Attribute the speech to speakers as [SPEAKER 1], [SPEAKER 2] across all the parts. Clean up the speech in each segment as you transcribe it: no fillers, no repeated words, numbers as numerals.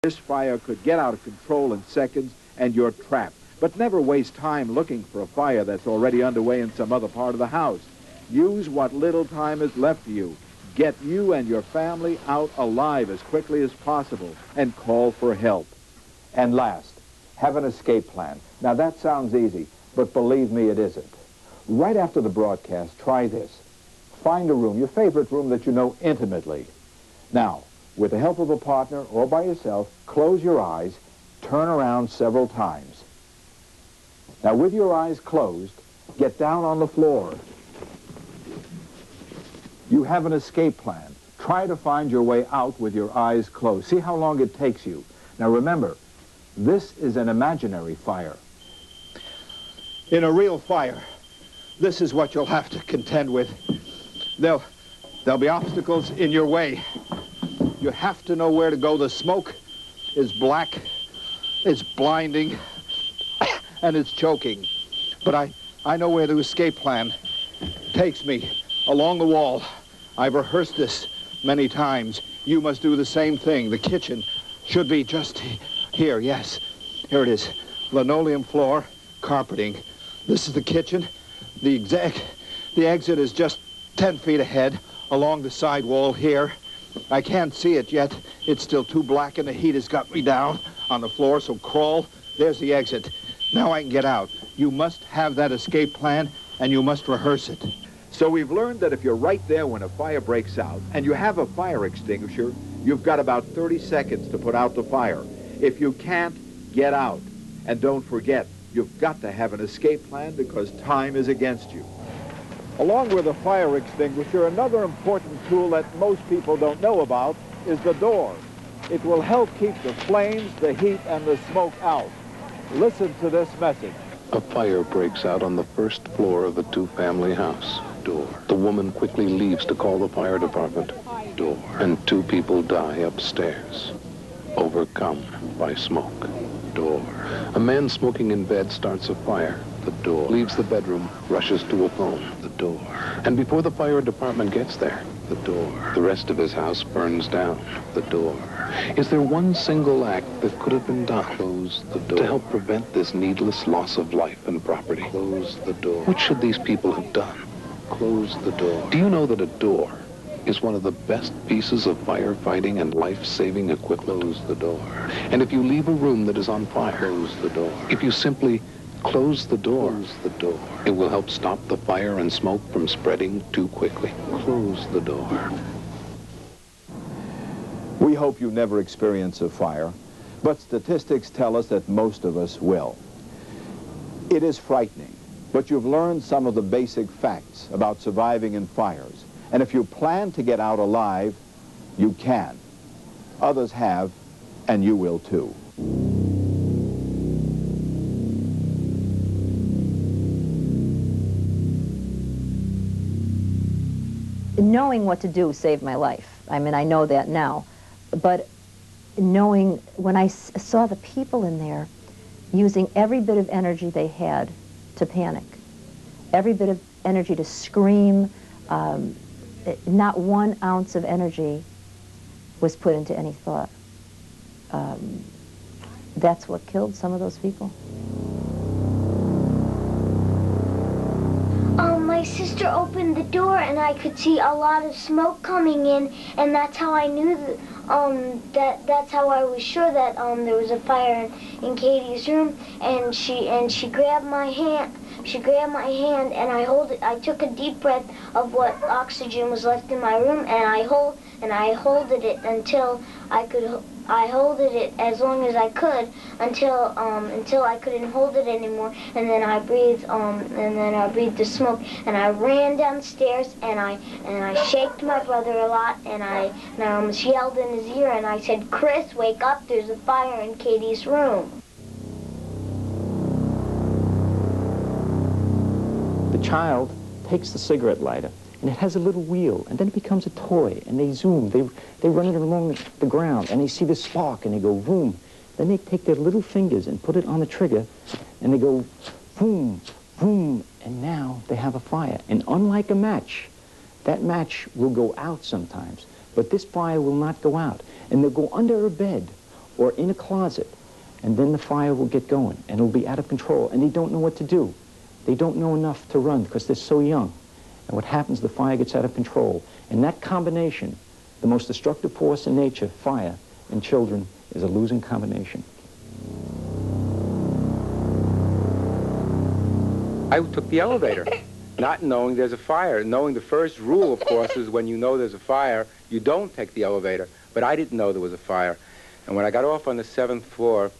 [SPEAKER 1] This fire could get out of control in seconds and you're trapped. But never waste time looking for a fire that's already underway in some other part of the house. Use what little time is left to you. Get you and your family out alive as quickly as possible and call for help. And last, have an escape plan. Now that sounds easy, but believe me, it isn't. Right after the broadcast, try this. Find a room, your favorite room that you know intimately. Now, with the help of a partner or by yourself, close your eyes, turn around several times. Now, with your eyes closed, get down on the floor. You have an escape plan. Try to find your way out with your eyes closed. See how long it takes you. Now, remember, this is an imaginary fire. In a real fire, this is what you'll have to contend with. There'll be obstacles in your way. You have to know where to go. The smoke is black, it's blinding, and it's choking. But I know where the escape plan takes me, along the wall. I've rehearsed this many times. You must do the same thing. The kitchen should be just here, yes. Here it is. Linoleum floor, carpeting. This is the kitchen. The exit is just 10 feet ahead, along the side wall here. I can't see it yet. It's still too black and the heat has got me down on the floor, so crawl. There's the exit. Now I can get out. You must have that escape plan and you must rehearse it. So we've learned that if you're right there when a fire breaks out and you have a fire extinguisher, you've got about 30 seconds to put out the fire. If you can't, get out. And don't forget, you've got to have an escape plan because time is against you. Along with a fire extinguisher, another important tool that most people don't know about is the door. It will help keep the flames, the heat, and the smoke out. Listen to this message.
[SPEAKER 2] A fire breaks out on the first floor of the two-family house. Door. The woman quickly leaves to call the fire department. Door. And 2 people die upstairs, overcome by smoke. Door. A man smoking in bed starts a fire. The door. Leaves the bedroom, rushes to a phone. The door. And before the fire department gets there, the door. The rest of his house burns down. The door. Is there one single act that could have been done? Close the door. To help prevent this needless loss of life and property. Close the door. What should these people have done? Close the door. Do you know that a door is one of the best pieces of firefighting and life-saving equipment? Close the door. And if you leave a room that is on fire, close the door. If you simply close the door, it will help stop the fire and smoke from spreading too quickly. Close the door.
[SPEAKER 1] We hope you never experience a fire, but statistics tell us that most of us will. It is frightening, but you've learned some of the basic facts about surviving in fires. And if you plan to get out alive, you can. Others have, and you will too.
[SPEAKER 3] Knowing what to do saved my life. I mean, I know that now. But knowing, when I saw the people in there using every bit of energy they had to panic, every bit of energy to scream, not 1 ounce of energy was put into any thought. That's what killed some of those people.
[SPEAKER 4] My sister opened the door and I could see a lot of smoke coming in, and that's how I knew that's how I was sure that there was a fire in Katie's room. And she grabbed my hand. She grabbed my hand and I took a deep breath of what oxygen was left in my room, and I holded it until I holded it as long as I could until I couldn't hold it anymore, and then I breathed the smoke, and I ran downstairs and I shaked my brother a lot, and I almost yelled in his ear, and I said, "Chris, wake up, there's a fire in Katie's room."
[SPEAKER 5] The child takes the cigarette lighter, and it has a little wheel, and then it becomes a toy, and they zoom, they run it along the ground, and they see the spark, and they go boom. Then they take their little fingers and put it on the trigger, and they go boom, boom, and now they have a fire. And unlike a match, that match will go out sometimes, but this fire will not go out. And they'll go under a bed or in a closet, and then the fire will get going, and it'll be out of control, and they don't know what to do. They don't know enough to run because they're so young. And what happens, the fire gets out of control. And that combination, the most destructive force in nature, fire, in children, is a losing combination.
[SPEAKER 6] I took the elevator, not knowing there's a fire. Knowing the first rule, of course, is when you know there's a fire, you don't take the elevator. But I didn't know there was a fire. And when I got off on the 7th floor,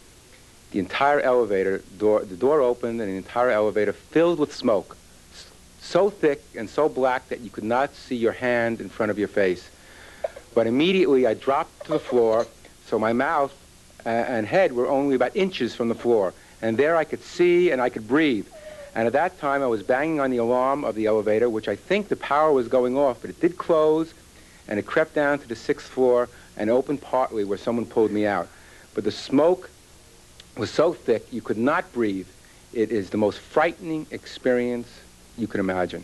[SPEAKER 6] the entire elevator, the door opened, and the entire elevator filled with smoke. So thick and so black that you could not see your hand in front of your face. But immediately I dropped to the floor, so my mouth and head were only about inches from the floor. And there I could see and I could breathe. And at that time I was banging on the alarm of the elevator, which I think the power was going off, but it did close, and it crept down to the 6th floor and opened partly where someone pulled me out. But the smoke was so thick you could not breathe. It is the most frightening experience you can imagine.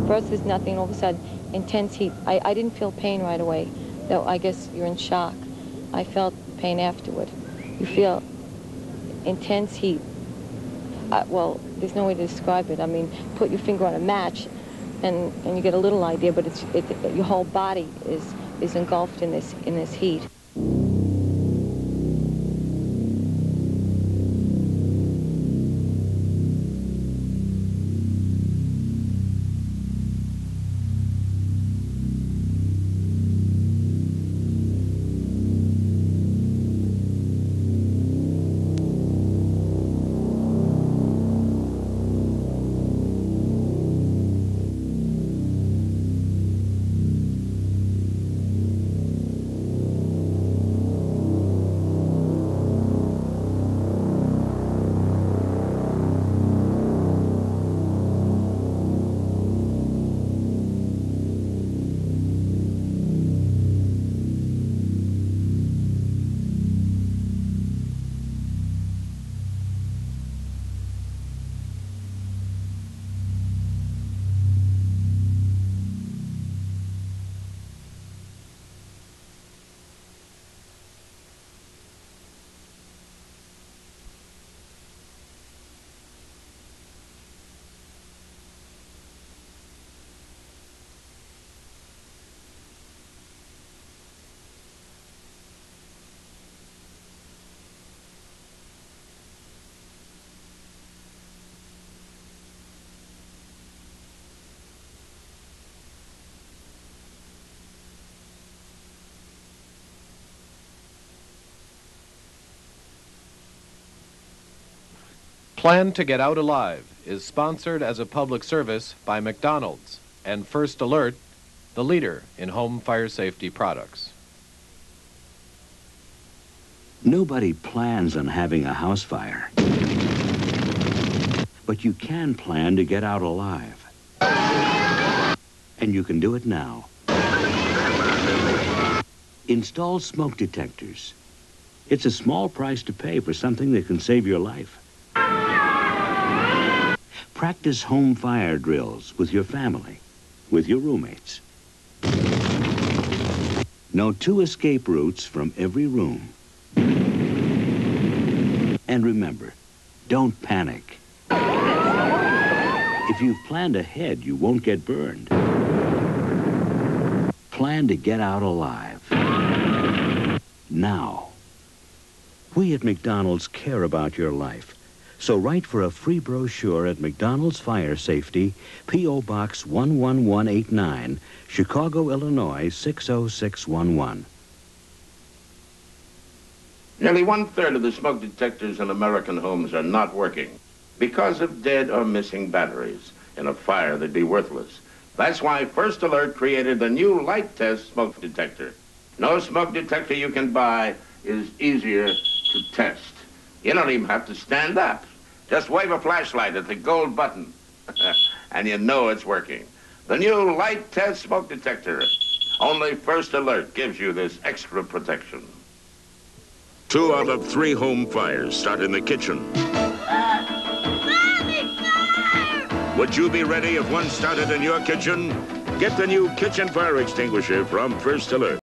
[SPEAKER 7] First there's nothing, all of a sudden, intense heat. I didn't feel pain right away, though I guess you're in shock. I felt pain afterward. You feel intense heat. Well, there's no way to describe it. I mean, put your finger on a match and you get a little idea, but your whole body is engulfed in this heat.
[SPEAKER 8] Plan to Get Out Alive is sponsored as a public service by McDonald's and First Alert, the leader in home fire safety products.
[SPEAKER 9] Nobody plans on having a house fire, but you can plan to get out alive. And you can do it now. Install smoke detectors. It's a small price to pay for something that can save your life. Practice home fire drills with your family, with your roommates. Know 2 escape routes from every room. And remember, don't panic. If you've planned ahead, you won't get burned. Plan to get out alive. Now. We at McDonald's care about your life. So write for a free brochure at McDonald's Fire Safety, P.O. Box 11189, Chicago, Illinois 60611.
[SPEAKER 10] Nearly 1/3 of the smoke detectors in American homes are not working because of dead or missing batteries. In a fire, they'd be worthless. That's why First Alert created the new light test smoke detector. No smoke detector you can buy is easier to test. You don't even have to stand up. Just wave a flashlight at the gold button, and you know it's working. The new light test smoke detector. Only First Alert gives you this extra protection.
[SPEAKER 11] 2 out of 3 home fires start in the kitchen.
[SPEAKER 4] Mommy, fire!
[SPEAKER 11] Would you be ready if one started in your kitchen? Get the new kitchen fire extinguisher from First Alert.